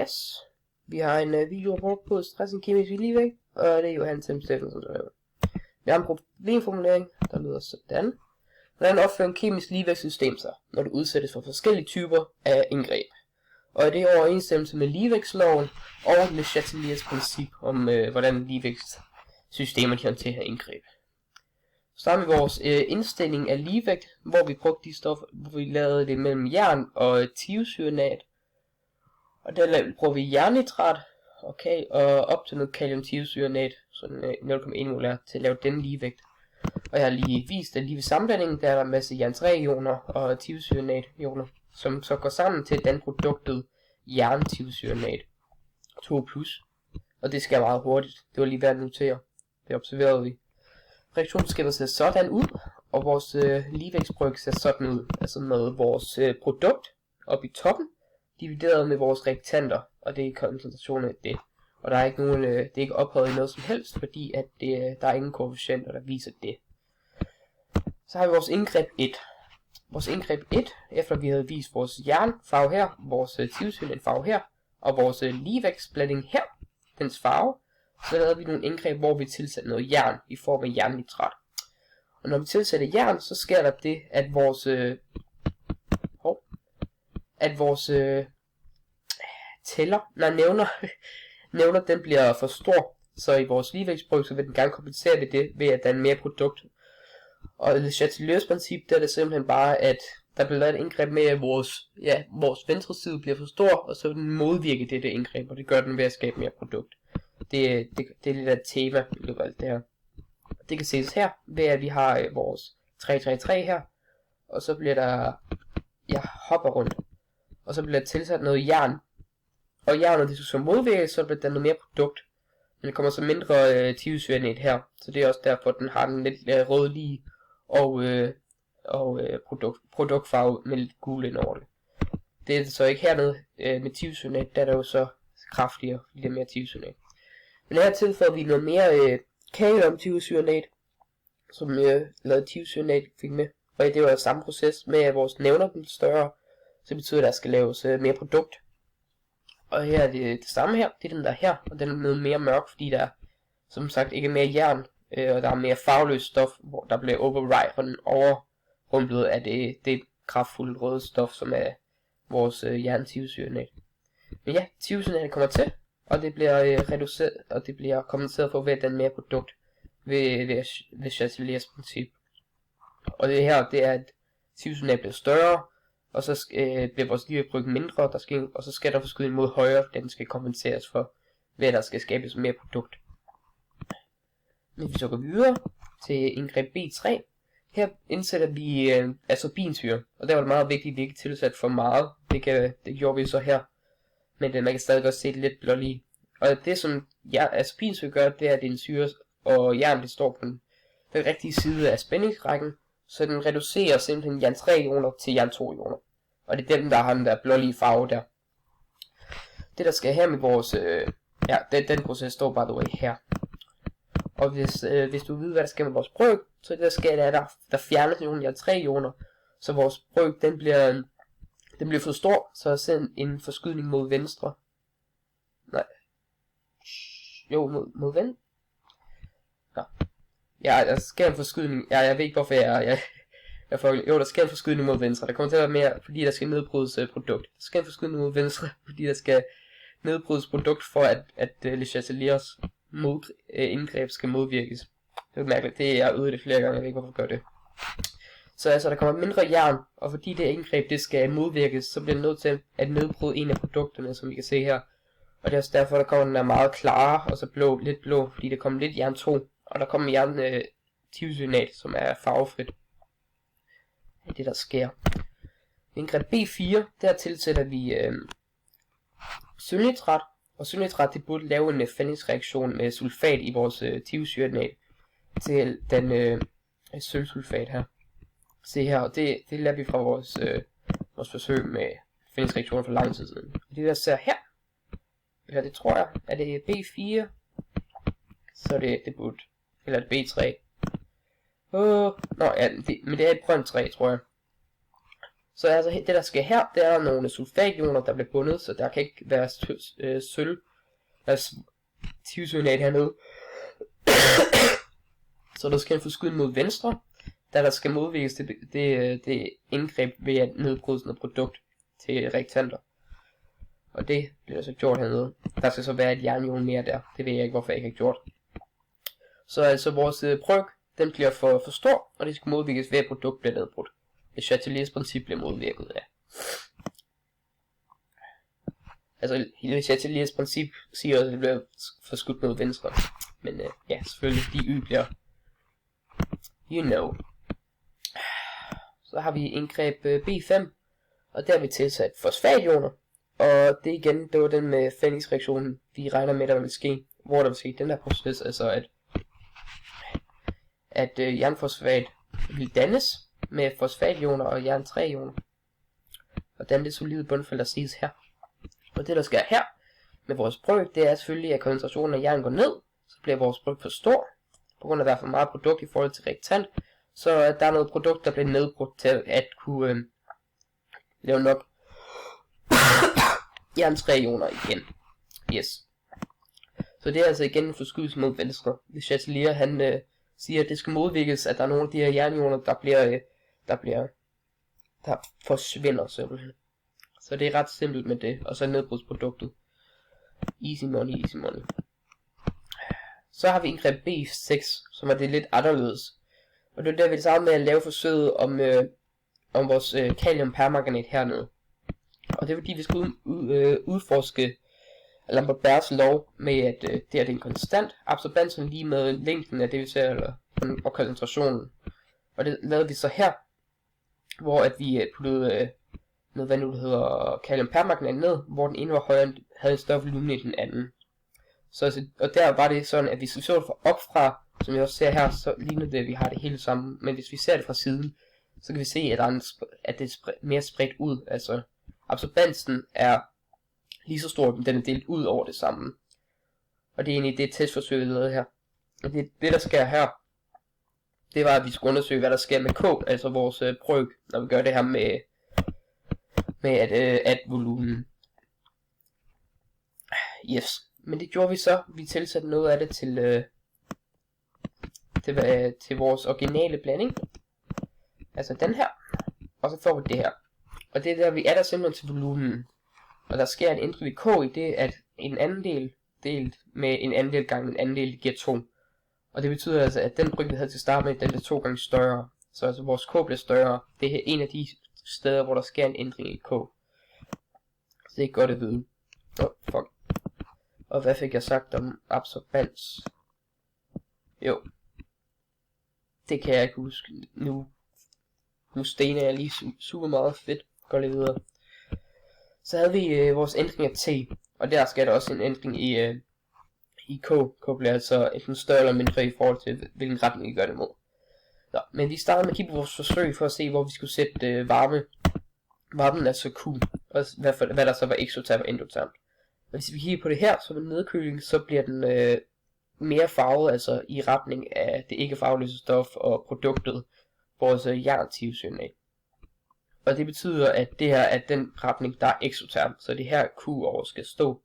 Yes. Vi har en videorapport på stress og kemisk ligevægt, og det er Johan Tim Steffensen, der laver. Vi har en problemformulering, der lyder sådan. Hvordan opfører en kemisk ligevægtssystem sig, når det udsættes for forskellige typer af indgreb? Og det er overensstemmelse med ligevægtsloven og Le Chateliers princip om, hvordan ligevægtssystemer de håndterer indgreb. Så starter vi vores indstilling af ligevægt, hvor vi brugte de stoffer, hvor vi lavede det mellem jern og thiocyanat. Og der bruger vi jernnitrat, okay, og op til noget kaliumtiocyanat, sådan 0,1 molar, til at lave den ligevægt. Og jeg har lige vist, at lige ved sammenblandingen, der er der en masse jern 3-ioner og thiocyanat-ioner, som så går sammen til den produktet jern-thiocyanat 2+. Og det skal meget hurtigt. Det var lige værd at notere. Det observerede vi. Reaktionsskemaet ser sådan ud, og vores ligevægtsbryg ser sådan ud. Altså med vores produkt oppe i toppen, divideret med vores reaktanter, og det er koncentrationen af det. Og der er ikke nogen, det er ikke ophøjet i noget som helst, fordi at der er ingen koefficienter, der viser det. Så har vi vores indgreb 1. Vores indgreb 1, efter vi havde vist vores jernfarve her, vores thiocyanatfarve her, og vores ligevægtsblanding her, dens farve, så lavede vi nogle indgreb, hvor vi tilsætter noget jern i form af jernnitrat. Og når vi tilsætter jern, så sker der det, at vores nævner den bliver for stor, så i vores ligevægtsbryg, så vil den gerne kompensere det ved at danne mere produkt. Og Le Chateliers princip, der er det simpelthen bare, at der bliver lavet et indgreb med, at vores venstre side bliver for stor, og så vil den modvirke dette indgreb, og det gør den ved at skabe mere produkt. Det er lidt af et tema i løbet af alt det her. Det kan ses her, ved at vi har vores 333 her, og så bliver der, hopper rundt, og så bliver der tilsat noget jern, og jernet det så modvirke, så bliver der noget mere produkt. Men der kommer så mindre thiocyanat her, så det er også derfor, den har den lidt rødlige og produktfarve med lidt gul ind over det. Det er så ikke hernede med thiocyanat, der er der jo så kraftigere, fordi det er mere thiocyanat. Men her tilføjer vi noget mere kaliumtiocyanat, som lavede thiocyanat fik med. Og det var samme proces med, at vores nævner bliver større, så betyder det, at der skal laves mere produkt. Og her er det samme her, det er den der her, og den er noget mere mørk, fordi der som sagt ikke er mere jern, og der er mere farveløst stof, hvor der bliver overrumplet af det kraftfulde røde stof, som er vores jern-thiocyanat. Men ja, thiocyanat kommer til, og det bliver reduceret, og det bliver kompenseret for ved at danne mere produkt ved Chateliers princip. Og det her, det er at thiocyanat bliver større, og så bliver vores ligevægtsbryg mindre, og så skal der forskydning mod højre, den skal kompenseres for, ved at der skal skabes mere produkt. Hvis vi så går videre til indgreb B3, her indsætter vi ascorbinsyre, og der var det meget vigtigt, at vi ikke tilsat for meget. Det gjorde vi så her, men man kan stadig godt se det lidt blålige. Og det som ascorbinsyre gør, det er, at det er en syre, og jern det står på den rigtige side af spændingsrækken, så den reducerer simpelthen jern 3-ioner til jern 2-ioner. Og det er dem, der har den der blålige farve der. Det der skal her med vores, den proces står by the way her. Og hvis du ved, hvad der skal med vores bryg, så det der skal er, der fjernes nogle jern 3-ioner, så vores bryg, den bliver for stor, så send en forskydning mod venstre. Nej. Jo, mod venstre. Ja, der sker en forskydning. Ja, jeg ved ikke hvorfor der sker en forskydning mod venstre. Der kommer til at være mere, fordi der skal nedbrydes produkt. Der sker en forskydning mod venstre, fordi der skal nedbrydes produkt for at Le Chateliers indgreb skal modvirkes. Det er mærkeligt. Det er øvet det flere gange. Jeg ved ikke hvorfor gør det. Så altså der kommer mindre jern, og fordi det indgreb det skal modvirkes, så bliver det nødt til at nedbryde en af produkterne, som vi kan se her. Og det er også derfor der kommer den der meget klare, og så lidt blå, fordi der kommer lidt jern 2. Og der kommer jern thiocyanat, som er farvefrit. Det er det, der sker. Indgreb B4, der tilsætter vi sølvnitrat. Og sølvnitrat, det burde lave en fændingsreaktion med sulfat i vores thiocyanat til den sølvsulfat her. Se her, og det lader vi fra vores forsøg med fændingsreaktioner for lang tid siden. Og det der ser her, eller det tror jeg, er det B4, så det burde. Eller et B3. Men det er et grønt træ, tror jeg. Så altså det der sker her, det er nogle sulfationer, der bliver bundet, så der kan ikke være sølv, altså tivcyanat hernede. Så der skal en forskydning mod venstre, da der skal modvirkes det indgreb ved at nedbryde sådan et produkt til reaktanter. Og det bliver så gjort hernede. Der skal så være et jernion mere der. Det ved jeg ikke, hvorfor jeg ikke har gjort. Så altså vores bryg, den bliver for stor, og det skal modvirkes ved at produktet bliver nedbrudt. Det Chateliers princip bliver modvirket af. Altså, hele Chateliers princip siger også, at det bliver forskudt mod venstre. Men ja, selvfølgelig, de y bliver, you know. Så har vi indgreb B5, og der har vi tilsat fosfationer. Og det igen, det var den med Phoenix-reaktionen, vi regner med, der vil ske. Hvor der vil ske den her proces, altså at jernfosfat vil dannes med fosfationer og jern 3-ioner. Og danne det solide bundfelt, der ses her. Og det der sker her med vores bryg, det er selvfølgelig, at koncentrationen af jern går ned, så bliver vores bryg for stor, på grund af at der er for meget produkt i forhold til reaktant, så der er noget produkt, der bliver nedbrudt til at kunne lave nok jern 3-ioner igen. Yes. Så det er altså igen en forskydelse mod venstre. Hvis Chatelier han siger, at det skal modvirkes, at der er nogle af de her jernioner, der forsvinder simpelthen. Så det er ret simpelt med det, og så nedbrudsproduktet. Easy money, easy money. Så har vi indgreb B6, som er det lidt anderledes. Og det er der, vi er sammen med at lave forsøget om vores kaliumpermanganat hernede. Og det er fordi, vi skal udforske Lamberts lov med, at det er en konstant absorbansen lige med længden af det, vi ser, og koncentrationen. Og det lavede vi så her, hvor at vi puttede noget, hvad nu det hedder, kaliumpermanganat ned, hvor den ene var højere, havde en større volumen i den anden. Så, og der var det sådan, at hvis vi så det fra opfra, som vi også ser her, så ligner det, at vi har det hele sammen. Men hvis vi ser det fra siden, så kan vi se, at det er mere spredt ud. Altså, absorbansen er lige så stor, men den er delt ud over det samme. Og det er egentlig det testforsøg, vi lavede her. Og det der sker her, det var, at vi skulle undersøge, hvad der sker med K, altså vores bryg, når vi gør det her med at volumen. Yes. Men det gjorde vi så. Vi tilsatte noget af det til vores originale blanding. Altså den her. Og så får vi det her. Og det der, vi adder simpelthen til volumen. Og der sker en ændring ved K i det, at en anden del delt med en anden del gange en anden del giver 2. Og det betyder altså, at den bryg, vi havde til at starte med, den bliver 2 gange større. Så altså vores K bliver større. Det er en af de steder, hvor der sker en ændring i K. Så det er godt at vide. Fuck. Og hvad fik jeg sagt om absorbans? Jo. Det kan jeg ikke huske. Nu stener jeg lige super meget fedt. Går lidt videre. Så havde vi vores ændring af T. Og der skal der også en ændring i K. K bliver altså enten større eller mindre i forhold til, hvilken retning vi gør det mod. Så, men vi starter med at kigge på vores forsøg for at se, hvor vi skulle sætte varmen, altså Q. Og hvad der så var eksoterm og endoterm. Hvis vi kigger på det her, så med nedkøling, så bliver den mere farvet, altså i retning af det ikke farveløse stof og produktet, vores jerntivcyanat. Og det betyder, at det her er den retning, der er eksoterm, så det her Q over skal stå.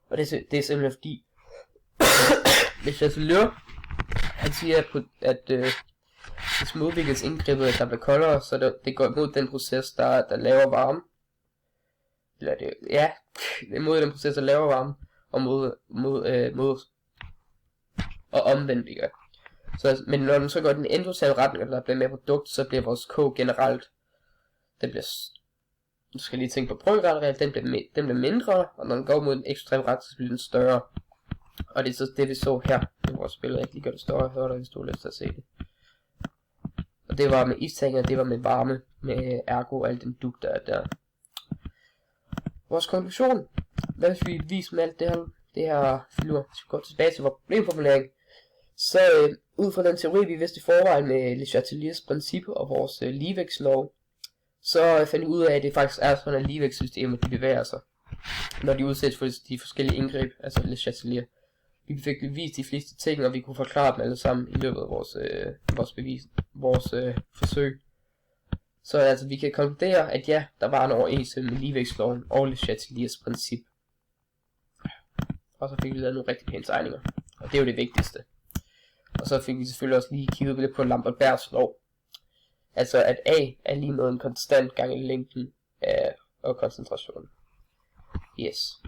Og det er simpelthen fordi, hvis Chatelier, han siger, at hvis modvikles indgrebet, at der bliver koldere, så det går imod den proces, der laver varme. Eller det, ja, mod den proces, der laver varme, og mod og omvendt, ikke? Så, men når den så går den endoterm retning, og der bliver mere produkt, så bliver vores K generelt, den bliver, du skal lige tænke på brygrettet, den bliver mindre, og når den går mod den ekstrem ret, så bliver den større. Og det er så det, vi så her i vores billede. Jeg kan lige gøre det større, hør dig, hvis du har lyst til at se det. Og det var med istangen, og det var med varme, med ergo og al den dug, der er der. Vores konklusion, hvad hvis vi viser med alt det her filur, hvis vi går tilbage til vores problemformulering, så ud fra den teori, vi vidste i forvejen med Le Chateliers princip og vores ligevægtslov, så fandt vi ud af, at det faktisk er sådan, at ligevægtssystemer de bevæger sig, når de udsættes for de forskellige indgreb, altså Le Chatelier. Vi fik bevist de fleste ting, og vi kunne forklare dem alle sammen i løbet af vores forsøg. Så altså, vi kan konkludere, at ja, der var en overensstemmelse med ligevægtsloven og Le Chateliers princip. Og så fik vi lavet nogle rigtig pæne tegninger. Og det er jo det vigtigste. Og så fik vi selvfølgelig også lige kigget lidt på Lambert-Bergs lov. Altså at A er lige med en konstant gang i længden af og koncentrationen. Yes.